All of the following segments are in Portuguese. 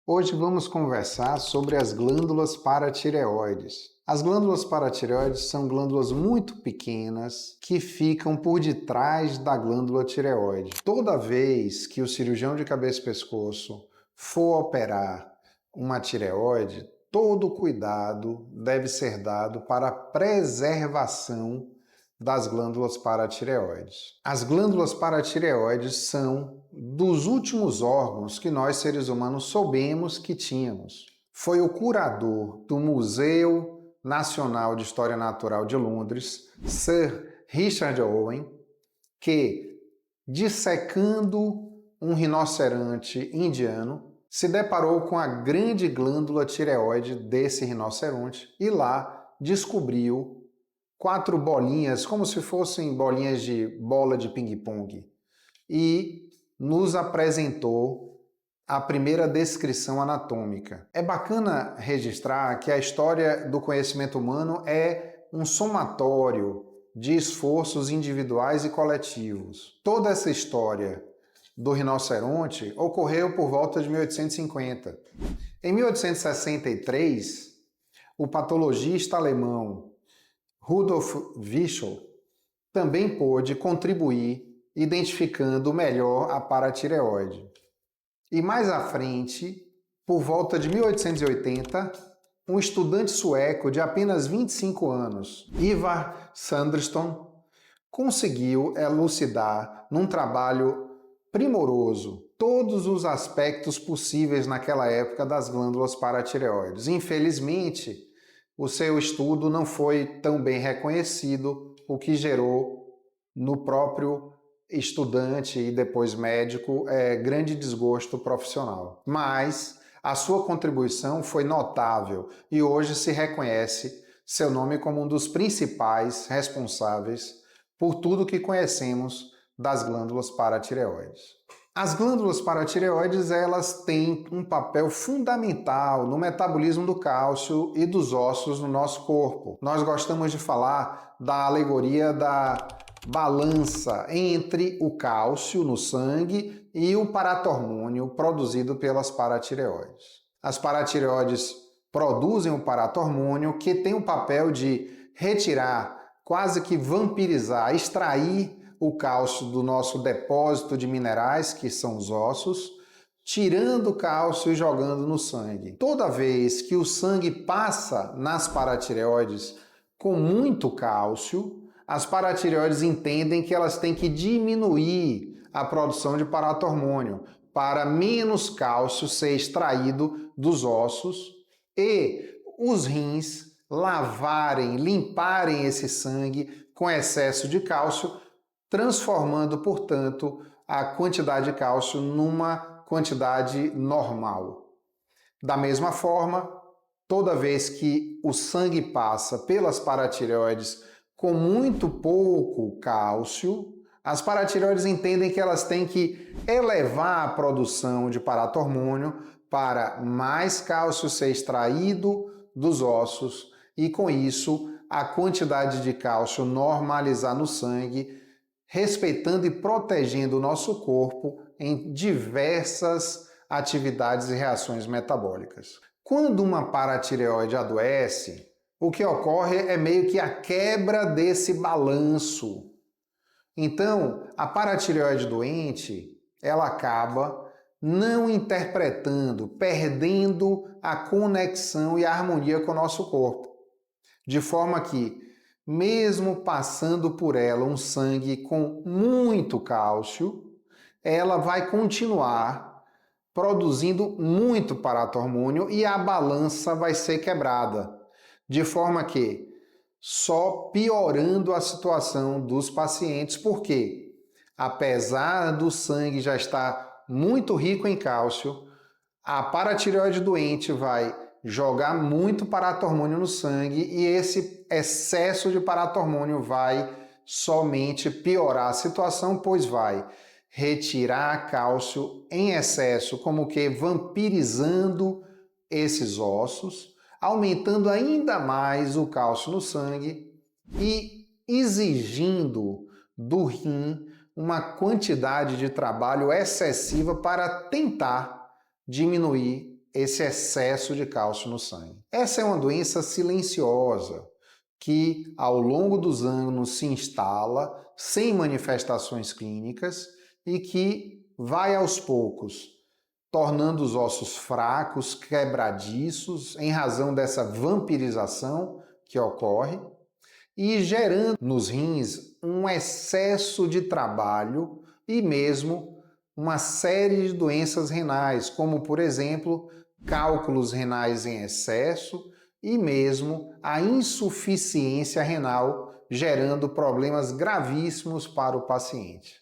Hoje vamos conversar sobre as glândulas paratireoides. As glândulas paratireoides são glândulas muito pequenas que ficam por detrás da glândula tireoide. Toda vez que o cirurgião de cabeça e pescoço for operar uma tireoide, todo cuidado deve ser dado para a preservação das glândulas paratireoides. As glândulas paratireoides são dos últimos órgãos que nós seres humanos soubemos que tínhamos. Foi o curador do Museu Nacional de História Natural de Londres, Sir Richard Owen, que, dissecando um rinoceronte indiano, se deparou com a grande glândula tireoide desse rinoceronte e lá descobriu 4 bolinhas, como se fossem bolinhas de bola de ping-pong, e nos apresentou a primeira descrição anatômica. É bacana registrar que a história do conhecimento humano é um somatório de esforços individuais e coletivos. Toda essa história do rinoceronte ocorreu por volta de 1850. Em 1863, o patologista alemão Rudolf Virchow também pôde contribuir identificando melhor a paratireoide. E mais à frente, por volta de 1880, um estudante sueco de apenas 25 anos, Ivar Sandström, conseguiu elucidar num trabalho primoroso todos os aspectos possíveis naquela época das glândulas paratireoides. Infelizmente, o seu estudo não foi tão bem reconhecido, o que gerou no próprio estudante e depois médico grande desgosto profissional. Mas a sua contribuição foi notável e hoje se reconhece seu nome como um dos principais responsáveis por tudo que conhecemos das glândulas paratireoides. As glândulas paratireoides, elas têm um papel fundamental no metabolismo do cálcio e dos ossos no nosso corpo. Nós gostamos de falar da alegoria da balança entre o cálcio no sangue e o paratormônio produzido pelas paratireoides. As paratireoides produzem o paratormônio, que tem o papel de retirar, quase que vampirizar, extrair o cálcio do nosso depósito de minerais, que são os ossos, tirando o cálcio e jogando no sangue. Toda vez que o sangue passa nas paratireoides com muito cálcio, as paratireoides entendem que elas têm que diminuir a produção de paratormônio para menos cálcio ser extraído dos ossos e os rins lavarem, limparem esse sangue com excesso de cálcio, transformando, portanto, a quantidade de cálcio numa quantidade normal. Da mesma forma, toda vez que o sangue passa pelas paratireoides com muito pouco cálcio, as paratireoides entendem que elas têm que elevar a produção de paratormônio para mais cálcio ser extraído dos ossos e, com isso, a quantidade de cálcio normalizar no sangue, respeitando e protegendo o nosso corpo em diversas atividades e reações metabólicas. Quando uma paratireoide adoece, o que ocorre é meio que a quebra desse balanço. Então, a paratireoide doente, ela acaba não interpretando, perdendo a conexão e a harmonia com o nosso corpo. De forma que, mesmo passando por ela um sangue com muito cálcio, ela vai continuar produzindo muito paratormônio e a balança vai ser quebrada, de forma que só piorando a situação dos pacientes, porque apesar do sangue já estar muito rico em cálcio, a paratireoide doente vai jogar muito paratormônio no sangue e esse excesso de paratormônio vai somente piorar a situação, pois vai retirar cálcio em excesso, como que vampirizando esses ossos, aumentando ainda mais o cálcio no sangue e exigindo do rim uma quantidade de trabalho excessiva para tentar diminuir esse excesso de cálcio no sangue. Essa é uma doença silenciosa que ao longo dos anos se instala sem manifestações clínicas e que vai aos poucos tornando os ossos fracos, quebradiços, em razão dessa vampirização que ocorre e gerando nos rins um excesso de trabalho e mesmo uma série de doenças renais, como por exemplo, cálculos renais em excesso e mesmo a insuficiência renal, gerando problemas gravíssimos para o paciente.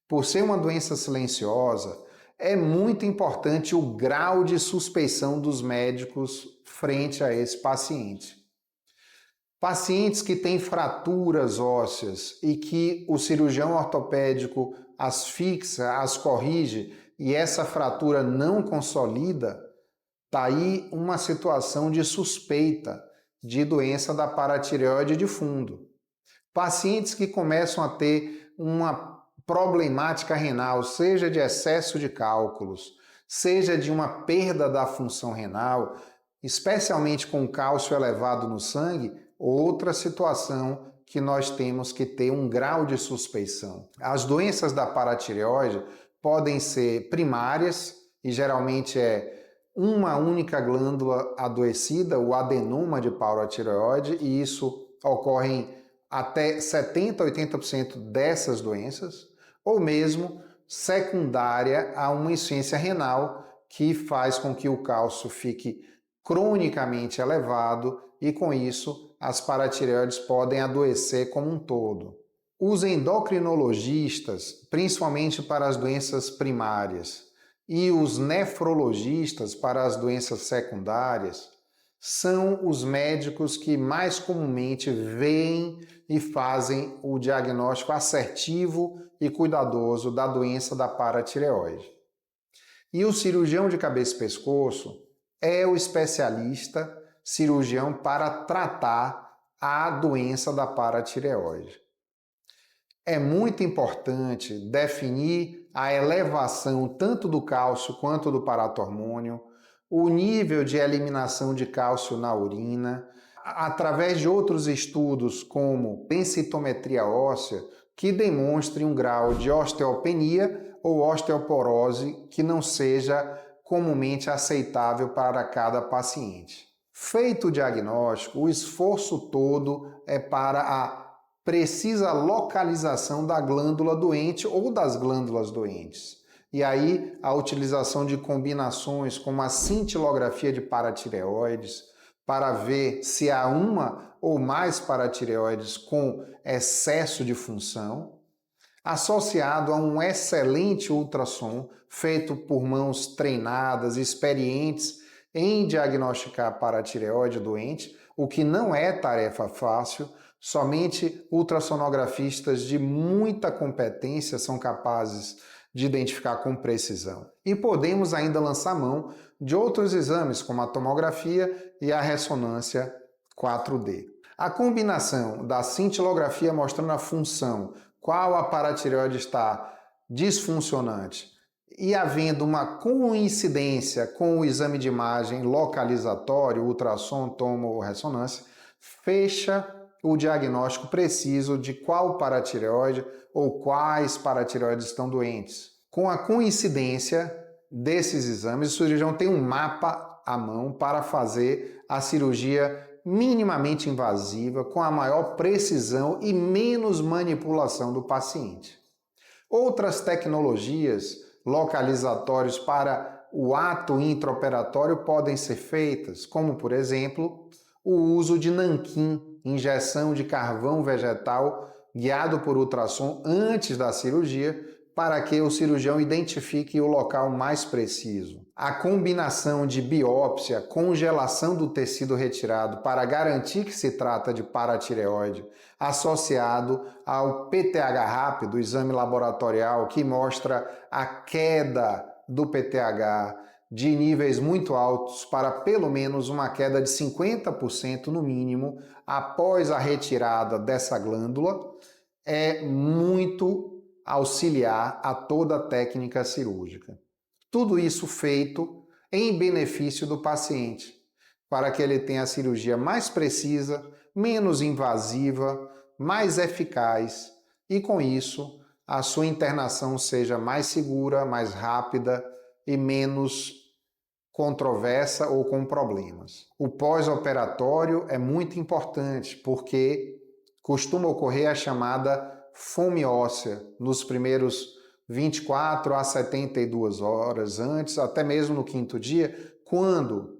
Por ser uma doença silenciosa, é muito importante o grau de suspeição dos médicos frente a esse paciente. Pacientes que têm fraturas ósseas e que o cirurgião ortopédico as fixa, as corrige e essa fratura não consolida, está aí uma situação de suspeita de doença da paratireoide de fundo. Pacientes que começam a ter uma problemática renal, seja de excesso de cálculos, seja de uma perda da função renal, especialmente com cálcio elevado no sangue, outra situação que nós temos que ter um grau de suspeição. As doenças da paratireoide podem ser primárias e geralmente é uma única glândula adoecida, o adenoma de paratireoide, e isso ocorre em até 70% a 80% dessas doenças, ou mesmo secundária a uma insuficiência renal que faz com que o cálcio fique cronicamente elevado e com isso as paratireoides podem adoecer como um todo. Os endocrinologistas, principalmente para as doenças primárias, e os nefrologistas para as doenças secundárias, são os médicos que mais comumente veem e fazem o diagnóstico assertivo e cuidadoso da doença da paratireoide. E o cirurgião de cabeça e pescoço é o especialista cirurgião para tratar a doença da paratireoide. É muito importante definir a elevação tanto do cálcio quanto do paratormônio, o nível de eliminação de cálcio na urina, através de outros estudos como densitometria óssea, que demonstrem um grau de osteopenia ou osteoporose que não seja comumente aceitável para cada paciente. Feito o diagnóstico, o esforço todo é para a precisa localização da glândula doente ou das glândulas doentes. E aí a utilização de combinações como a cintilografia de paratireoides para ver se há uma ou mais paratireoides com excesso de função, associado a um excelente ultrassom feito por mãos treinadas, experientes em diagnosticar paratireoide doente, o que não é tarefa fácil. Somente ultrassonografistas de muita competência são capazes de identificar com precisão. E podemos ainda lançar mão de outros exames, como a tomografia e a ressonância 4D. A combinação da cintilografia mostrando a função, qual a paratireoide está disfuncionante, e havendo uma coincidência com o exame de imagem localizatório, ultrassom, tomo ou ressonância, fecha o diagnóstico preciso de qual paratireoide ou quais paratireoides estão doentes. Com a coincidência desses exames, o cirurgião tem um mapa à mão para fazer a cirurgia minimamente invasiva, com a maior precisão e menos manipulação do paciente. Outras tecnologias localizatórias para o ato intraoperatório podem ser feitas, como por exemplo, o uso de nanquim, injeção de carvão vegetal guiado por ultrassom antes da cirurgia, para que o cirurgião identifique o local mais preciso. A combinação de biópsia, congelação do tecido retirado para garantir que se trata de paratireoide, associado ao PTH rápido, exame laboratorial que mostra a queda do PTH de níveis muito altos para pelo menos uma queda de 50% no mínimo após a retirada dessa glândula, é muito auxiliar a toda a técnica cirúrgica. Tudo isso feito em benefício do paciente, para que ele tenha a cirurgia mais precisa, menos invasiva, mais eficaz e, com isso, a sua internação seja mais segura, mais rápida e menos controversa ou com problemas. O pós-operatório é muito importante porque costuma ocorrer a chamada fome óssea nos primeiros 24 a 72 horas antes, até mesmo no quinto dia, quando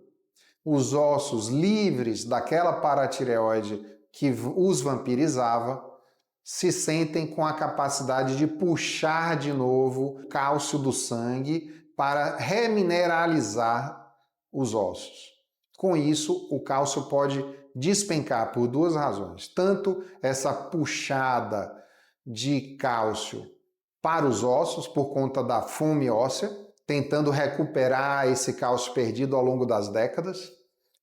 os ossos livres daquela paratireoide que os vampirizava se sentem com a capacidade de puxar de novo o cálcio do sangue para remineralizar os ossos. Com isso, o cálcio pode despencar por duas razões. Tanto essa puxada de cálcio para os ossos por conta da fome óssea, tentando recuperar esse cálcio perdido ao longo das décadas,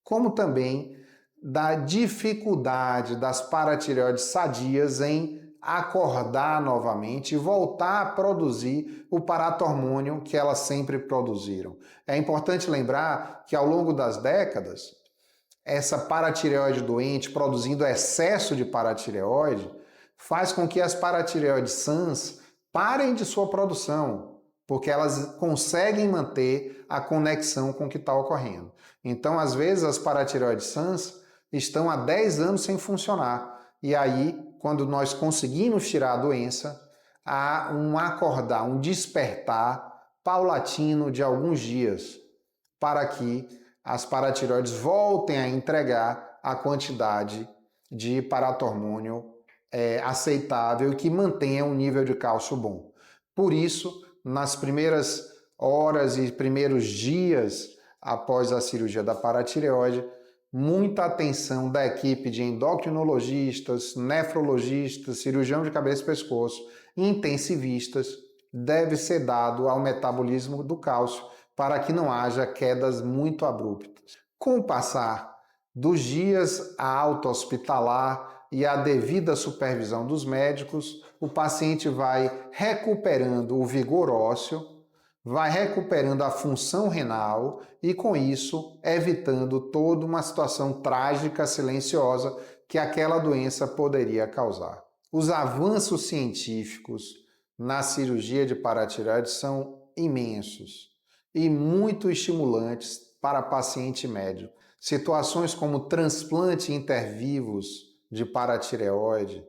como também da dificuldade das paratireoides sadias em acordar novamente e voltar a produzir o paratormônio que elas sempre produziram. É importante lembrar que ao longo das décadas, essa paratireoide doente produzindo excesso de paratireoide faz com que as paratireoides sãs parem de sua produção, porque elas conseguem manter a conexão com o que está ocorrendo. Então, às vezes, as paratireoides sãs estão há 10 anos sem funcionar. E aí, quando nós conseguimos tirar a doença, há um acordar, um despertar paulatino de alguns dias para que as paratireoides voltem a entregar a quantidade de paratormônio aceitável e que mantenha um nível de cálcio bom. Por isso, nas primeiras horas e primeiros dias após a cirurgia da paratireoide, muita atenção da equipe de endocrinologistas, nefrologistas, cirurgião de cabeça e pescoço, intensivistas, deve ser dado ao metabolismo do cálcio para que não haja quedas muito abruptas. Com o passar dos dias, a alta hospitalar e a devida supervisão dos médicos, o paciente vai recuperando o vigor ósseo, vai recuperando a função renal e, com isso, evitando toda uma situação trágica, silenciosa que aquela doença poderia causar. Os avanços científicos na cirurgia de paratireoide são imensos e muito estimulantes para paciente médio. Situações como transplante intervivos de paratireoide,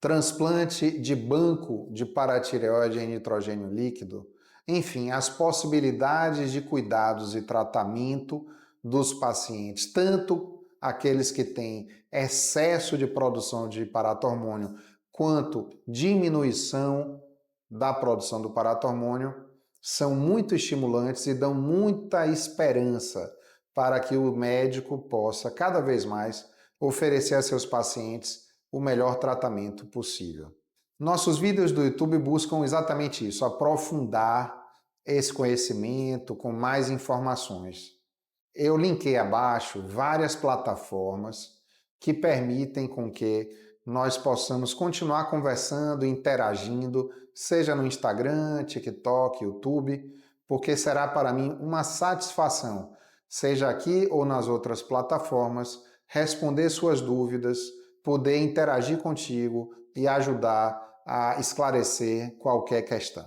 transplante de banco de paratireoide em nitrogênio líquido, enfim, as possibilidades de cuidados e tratamento dos pacientes, tanto aqueles que têm excesso de produção de paratormônio, quanto diminuição da produção do paratormônio, são muito estimulantes e dão muita esperança para que o médico possa cada vez mais oferecer a seus pacientes o melhor tratamento possível. Nossos vídeos do YouTube buscam exatamente isso, aprofundar esse conhecimento com mais informações. Eu linkei abaixo várias plataformas que permitem com que nós possamos continuar conversando, interagindo, seja no Instagram, TikTok, YouTube, porque será para mim uma satisfação, seja aqui ou nas outras plataformas, responder suas dúvidas, poder interagir contigo e ajudar a esclarecer qualquer questão.